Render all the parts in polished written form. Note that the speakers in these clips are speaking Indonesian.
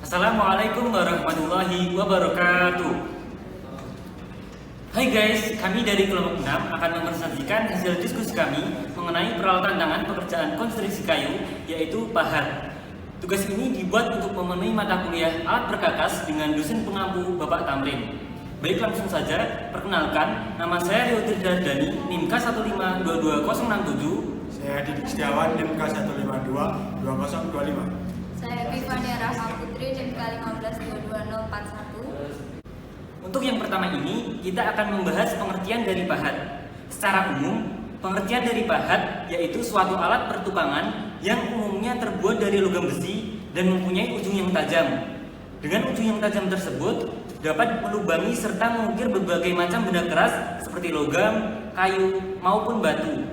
Assalamualaikum warahmatullahi wabarakatuh. Hai guys, kami dari kelompok 6 akan mempresentasikan hasil diskusi kami mengenai peralatan tangan pekerjaan konstruksi kayu, yaitu pahat. Tugas ini dibuat untuk memenuhi mata kuliah alat perkakas dengan dosen pengampu Bapak Tamrin. Baik, langsung saja, perkenalkan, nama saya Rio Tridardani, NIM K1522067. Saya Didik Setiawan, NIM K1522025. Saya Epifania Rahma Putri, NIM K1522041. Untuk yang pertama ini, kita akan membahas pengertian dari pahat. Secara umum, pengertian dari pahat yaitu suatu alat pertukangan yang umumnya terbuat dari logam besi dan mempunyai ujung yang tajam. Dengan ujung yang tajam tersebut, dapat melubangi serta mengukir berbagai macam benda keras seperti logam, kayu, maupun batu.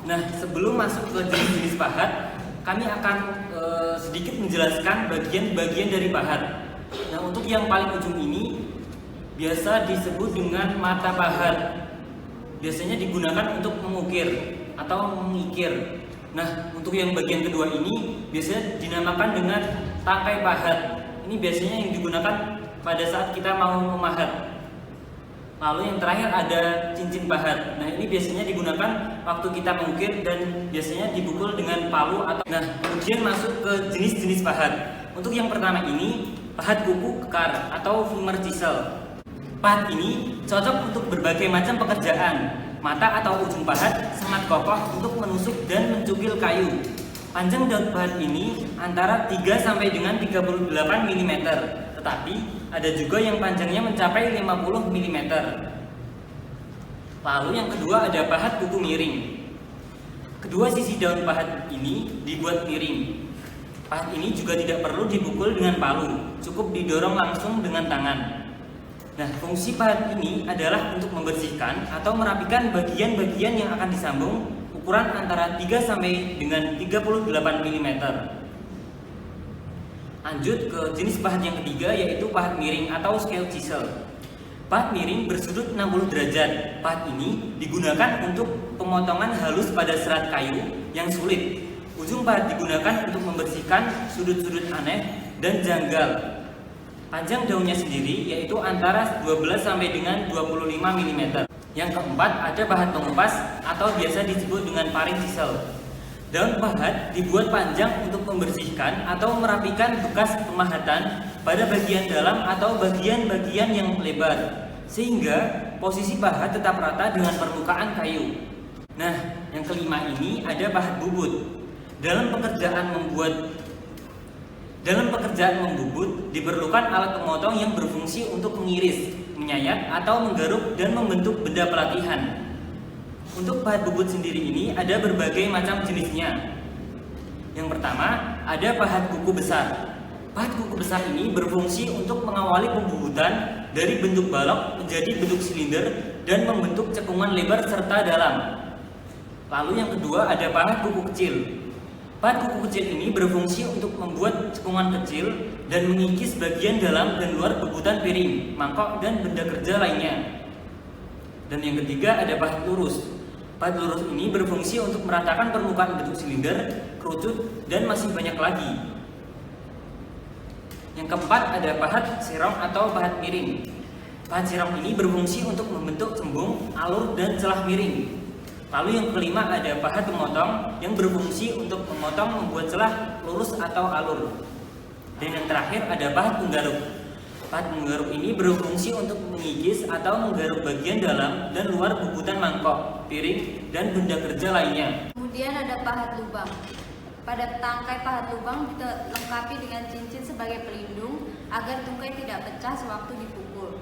Nah, sebelum masuk ke jenis-jenis pahat, kami akan sedikit menjelaskan bagian-bagian dari pahat. Nah, untuk yang paling ujung ini biasa disebut dengan mata pahat. Biasanya digunakan untuk mengukir atau mengikir. Nah, untuk yang bagian kedua ini biasanya dinamakan dengan tangkai pahat. Ini biasanya yang digunakan pada saat kita mau memahat. Lalu yang terakhir ada cincin pahat. Nah, ini biasanya digunakan waktu kita mengukir dan biasanya dipukul dengan palu atau. Nah, kemudian masuk ke jenis-jenis pahat. Untuk yang pertama ini pahat kuku kekar atau Fumer chisel. Pahat ini cocok untuk berbagai macam pekerjaan. Mata atau ujung pahat sangat kokoh untuk menusuk dan mencukil kayu. Panjang daun pahat ini antara 3 sampai dengan 38 mm, tetapi ada juga yang panjangnya mencapai 50 mm. Lalu yang kedua ada pahat kuku miring. Kedua sisi daun pahat ini dibuat miring. Pahat ini juga tidak perlu dipukul dengan palu, cukup didorong langsung dengan tangan. Nah, fungsi pahat ini adalah untuk membersihkan atau merapikan bagian-bagian yang akan disambung ukuran antara 3 sampai dengan 38 mm. Lanjut ke jenis pahat yang ketiga yaitu pahat miring atau scale chisel. Pahat miring bersudut 60 derajat. Pahat ini digunakan untuk pemotongan halus pada serat kayu yang sulit. Ujung pahat digunakan untuk membersihkan sudut-sudut aneh dan janggal. Panjang daunnya sendiri yaitu antara 12 sampai dengan 25 mm. Yang keempat ada pahat pengupas atau biasa disebut dengan paring chisel. Daun pahat dibuat panjang untuk membersihkan atau merapikan bekas pemahatan pada bagian dalam atau bagian-bagian yang lebar, sehingga posisi pahat tetap rata dengan permukaan kayu. Nah, yang kelima ini ada pahat bubut. Dalam pekerjaan membubut diperlukan alat pemotong yang berfungsi untuk mengiris, menyayat, atau menggaruk dan membentuk benda pelatihan. Untuk pahat bubut sendiri ini ada berbagai macam jenisnya. Yang pertama ada pahat kuku besar. Pahat kuku besar ini berfungsi untuk mengawali pembubutan dari bentuk balok menjadi bentuk silinder dan membentuk cekungan lebar serta dalam. Lalu yang kedua ada pahat kuku kecil. Pahat kuku kecil ini berfungsi untuk membuat cekungan kecil dan mengikis bagian dalam dan luar bebutan piring, mangkok, dan benda kerja lainnya. Dan yang ketiga ada pahat lurus. Pahat lurus ini berfungsi untuk meratakan permukaan bentuk silinder, kerucut, dan masih banyak lagi. Yang keempat ada pahat serong atau pahat miring. Pahat serong ini berfungsi untuk membentuk cembung, alur, dan celah miring. Lalu yang kelima ada pahat pemotong yang berfungsi untuk memotong membuat celah lurus atau alur. Dan yang terakhir ada pahat penggaruk. Pahat penggaruk ini berfungsi untuk mengikis atau menggaruk bagian dalam dan luar bebutan mangkok, piring, dan benda kerja lainnya. Kemudian ada pahat lubang. Pada tangkai pahat lubang dilengkapi dengan cincin sebagai pelindung agar tungkai tidak pecah sewaktu dipukul.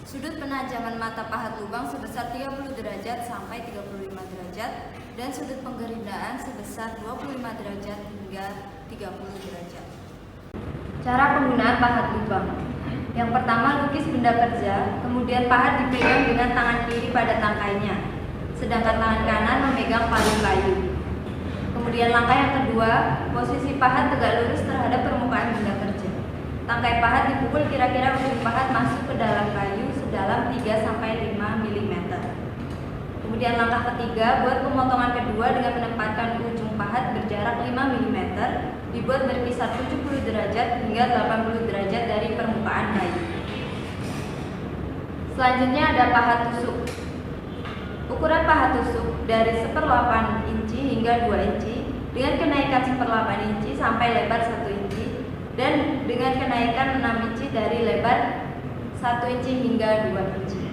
Sudut penajaman mata pahat lubang sebesar 30 derajat sampai 35 derajat dan sudut penggerindaan sebesar 25 derajat hingga 30 derajat. Cara penggunaan pahat lubang. Yang pertama, lukis benda kerja, kemudian pahat dipegang dengan tangan kiri pada tangkainya, sedangkan tangan kanan memegang palu kayu. Kemudian langkah yang kedua, posisi pahat tegak lurus terhadap permukaan benda kerja. Tangkai pahat dipukul kira-kira ujung pahat masuk ke dalam kayu sedalam 3-5 mm. Kemudian langkah ketiga, buat pemotongan kedua dengan menempatkan ujung pahat berjarak 5 mm, dibuat berkisar 70 derajat hingga hingga 80 derajat dari permukaan kayu. Selanjutnya ada pahat tusuk. Ukuran pahat tusuk dari 1/8 inci hingga 2 inci dengan kenaikan 1/8 inci sampai lebar 1 inci dan dengan kenaikan 6 inci dari lebar 1 inci hingga 2 inci.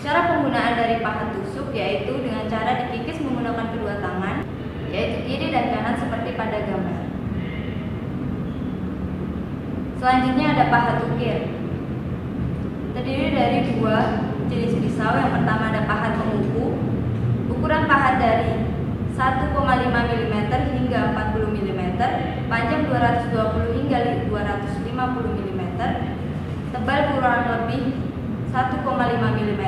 Cara penggunaan dari pahat tusuk yaitu dengan cara dikikis menggunakan kedua tangan, yaitu kiri dan kanan seperti pada gambar. Selanjutnya ada pahat ukir. Terdiri dari 2 jenis pisau. Yang pertama ada pahat penguku. Ukuran pahat dari 1,5 mm hingga 40 mm, panjang 220 hingga 250 mm, tebal kurang lebih 1,5 mm.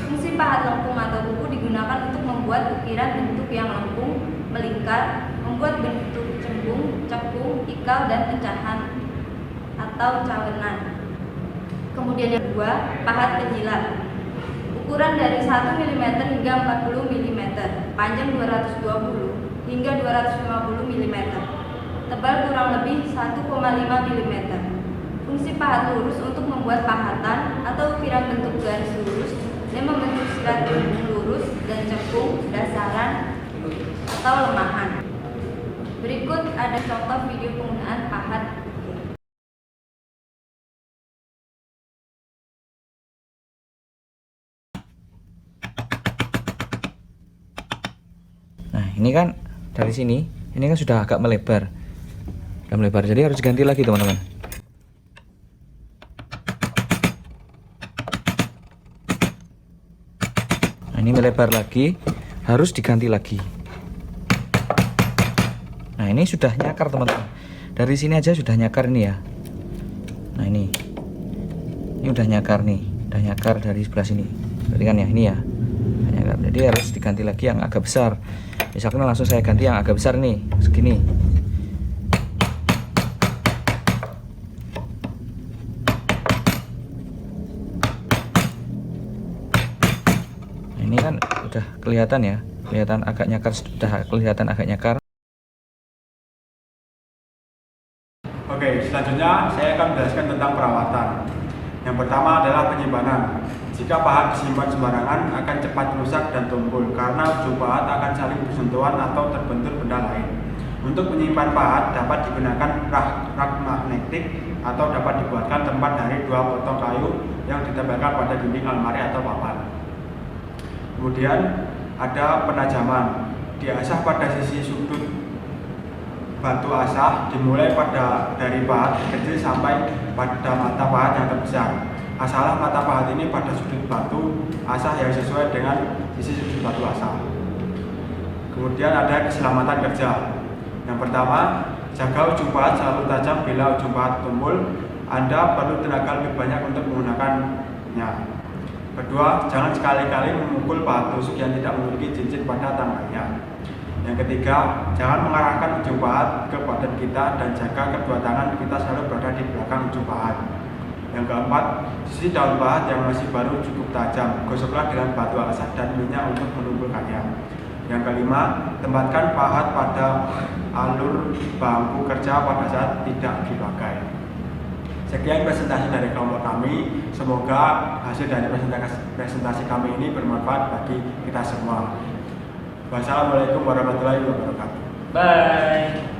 Fungsi pahat lengkung atau kuku digunakan untuk membuat ukiran bentuk yang lengkung, melingkar, membuat bentuk cembung, cekung, ikal, dan pecahan atau cawenan. Kemudian yang kedua, pahat penjilat. Ukuran dari 1 mm hingga 40 mm, panjang 220 hingga 250 mm, tebal kurang lebih 1,5 mm. Fungsi pahat lurus untuk membuat pahatan atau ukiran bentuk garis lurus dan membentuk silat lurus dan cekung, dasaran atau lemahan. Berikut ada contoh video penggunaan pahat. Nah, ini kan dari sini, ini kan sudah agak melebar. Sudah melebar, jadi harus diganti lagi, teman-teman. Nah, ini melebar lagi, harus diganti lagi. Nah, ini sudah nyakar, teman-teman. Dari sini aja sudah nyakar ini ya. Nah, ini udah nyakar nih, udah nyakar dari sebelah sini. Berarti kan ya, ini ya. Nyakar. Jadi harus diganti lagi yang agak besar. Misalkan langsung saya ganti yang agak besar nih, segini. Nah, ini kan udah kelihatan ya, kelihatan agak nyakar, sudah kelihatan agak nyakar. Oke, selanjutnya saya akan menjelaskan tentang perawatan. Yang pertama adalah penyimpanan. Jika pahat disimpan sembarangan akan cepat rusak dan tumpul karena ujung pahat akan saling bersentuhan atau terbentur benda lain. Untuk menyimpan pahat dapat digunakan rak magnetik atau dapat dibuatkan tempat dari 2 potong kayu yang ditempelkan pada dinding almari atau papan. Kemudian ada penajaman. Diasah pada sisi sudut batu asah dimulai dari pahat kecil sampai pada mata pahat yang terbesar. Asalah mata pahat ini pada sudut batu asah yang sesuai dengan sisi sudut batu asah. Kemudian ada keselamatan kerja. Yang pertama, jaga ujung pahat selalu tajam. Bila ujung pahat tumpul, Anda perlu tenaga lebih banyak untuk menggunakannya. Kedua, jangan sekali-kali memukul pahat tusuk yang tidak memiliki cincin pada tangannya. Yang ketiga, jangan mengarahkan ujung pahat ke badan kita dan jaga kedua tangan kita selalu berada di belakang ujung pahat. Yang keempat, sisi daun pahat yang masih baru cukup tajam, gosoklah dengan batu asah dan minyak untuk menumpulkannya. Yang kelima, tempatkan pahat pada alur bangku kerja pada saat tidak dipakai. Sekian presentasi dari kelompok kami. Semoga hasil dari presentasi kami ini bermanfaat bagi kita semua. Wassalamualaikum warahmatullahi wabarakatuh. Bye.